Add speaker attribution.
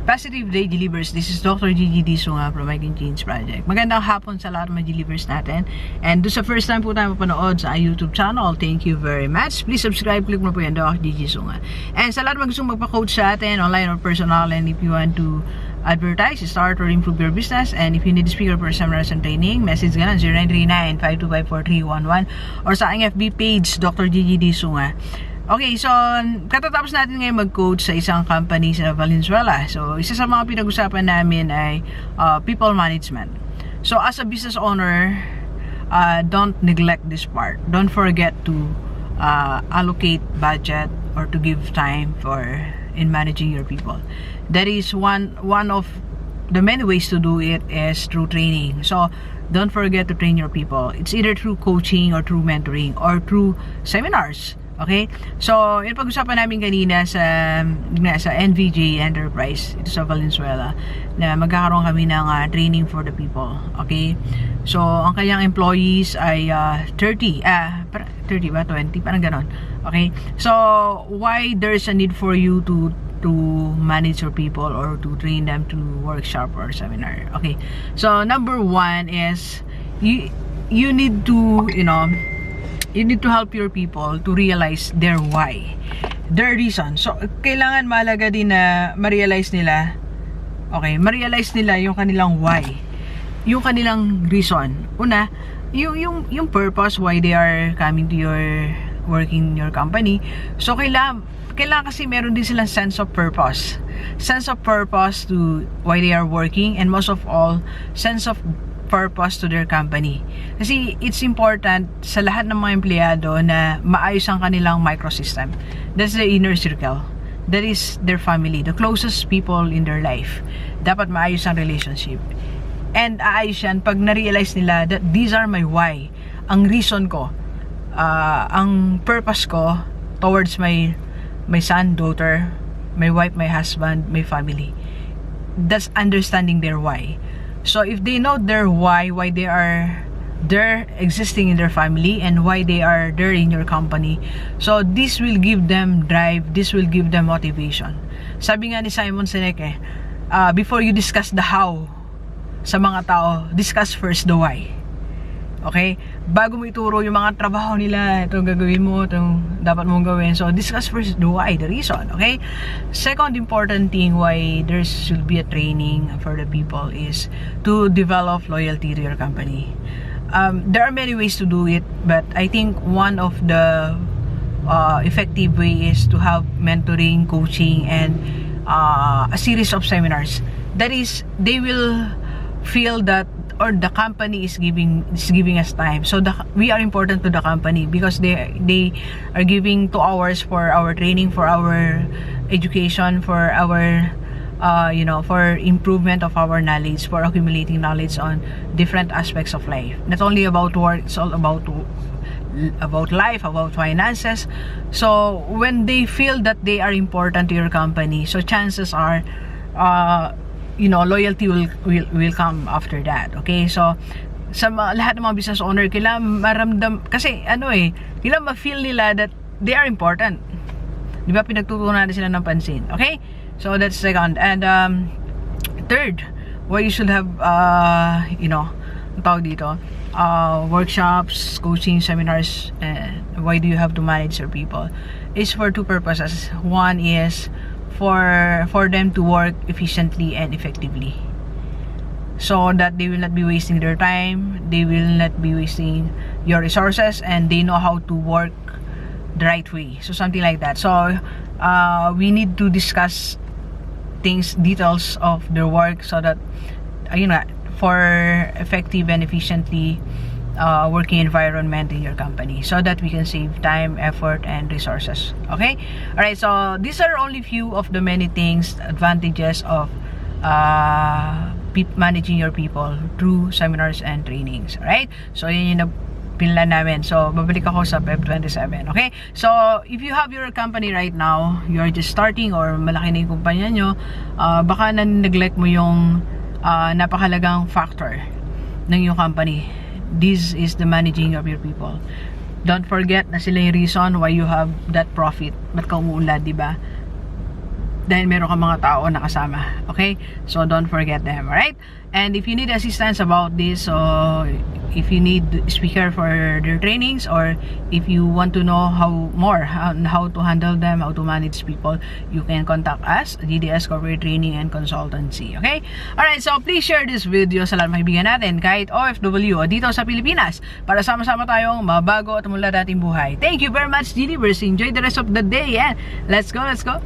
Speaker 1: Positive Day Delivers. This is Dr. Gigi Sunga from My Change Project. Magandang hapon sa lahat ng mga delivers natin. And do sa first time po tayo mapanood sa YouTube channel, thank you very much. Please subscribe, click mo po yan, Dr. Gigi Sunga. And sa lahat ng gustong magpa-coach sa atin, online or personal, and if you want to advertise, start, or improve your business, and if you need a speaker for seminars and training, message ka na 0939-525-4311 or sa aking FB page, Dr. Gigi Sunga. Okay, so katatapos natin ngayon mag-coach sa isang company sa Valenzuela. So, isa sa mga pinag-usapan namin ay people management. So, as a business owner, don't neglect this part. Don't forget to allocate budget or to give time in managing your people. That is one of the many ways to do it is through training. So, don't forget to train your people. It's either through coaching or through mentoring or through seminars. Okay? So, yung pag-usapan namin kanina sa NVJ Enterprise, ito sa Valenzuela, na magkakaroon kami ng training for the people. Okay? So, ang kanyang employees ay 30 ba? 20? Parang ganon. Okay? So, why there's a need for you to manage your people or to train them to workshop or seminar? Okay? So, number one is, you need to, you need to help your people to realize their why, their reason. So, kailangan mahalaga din na ma-realize nila, ma-realize nila yung kanilang why, yung kanilang reason. Una, yung purpose why they are coming to working in your company. So, kailangan kasi meron din silang sense of purpose to why they are working, and most of all, sense of purpose to their company. Kasi it's important sa lahat ng mga empleyado na maayos ang kanilang microsystem. That's the inner circle. That is their family, the closest people in their life. Dapat maayos ang relationship. And aayos yan pag na-realize nila that these are my why. Ang reason ko, ang purpose ko towards my son, daughter, my wife, my husband, my family. That's understanding their why. So if they know their why they are there existing in their family and why they are there in your company, so this will give them drive, this will give them motivation. Sabi nga ni Simon Sinek before you discuss the how sa mga tao, discuss first the why. Okay? Bago mo ituro yung mga trabaho nila, itong gagawin mo, itong dapat mong gawin. So, discuss first the why, the reason. Okay? Second important thing why there should be a training for the people is to develop loyalty to your company. There are many ways to do it, but I think one of the effective way is to have mentoring, coaching, and a series of seminars. That is, they will feel that or the company is giving us time. So we are important to the company because they are giving 2 hours for our training, for our education, for our for improvement of our knowledge, for accumulating knowledge on different aspects of life. Not only about work, it's all about life, about finances. So when they feel that they are important to your company, so chances are loyalty will come after that. Okay? So, sa lahat ng mga business owner, kailangan maramdam, kasi kailangan ma-feel nila that they are important. Di ba? Pinagtutunan natin sila ng pansin. Okay? So, that's second. And, third, why you should have, ang tawag dito, workshops, coaching, seminars, why do you have to manage your people? Is for 2 purposes. One is, for them to work efficiently and effectively, so that they will not be wasting their time, they will not be wasting your resources, and they know how to work the right way. So something like that. So we need to discuss details of their work, so that for effective and efficiently working environment in your company, so that we can save time, effort, and resources. Okay? Alright, so these are only few of the many things, advantages of managing your people through seminars and trainings. Alright? So yun yung pinlan namin. So babalik ako sa Feb 27. Okay? So if you have your company right now, you are just starting or malaki na yung kumpanya nyo, baka na-neglect mo yung napakalagang factor ng yung company. This is the managing of your people. Don't forget na sila yung reason why you have that profit. Ba't ka umuunlad, diba? dahil meron kang mga tao na kasama. Okay? So, don't forget them. Alright? And if you need assistance about this, so if you need speaker for their trainings, or if you want to know how to handle them, how to manage people, you can contact us, GDS Corporate Training and Consultancy. Okay? Alright, so please share this video sa lahat ng kaibigan natin, kahit OFW o dito sa Pilipinas, para sama-sama tayong mabago at mula dating buhay. Thank you very much, GDverse. Enjoy the rest of the day, and let's go, let's go!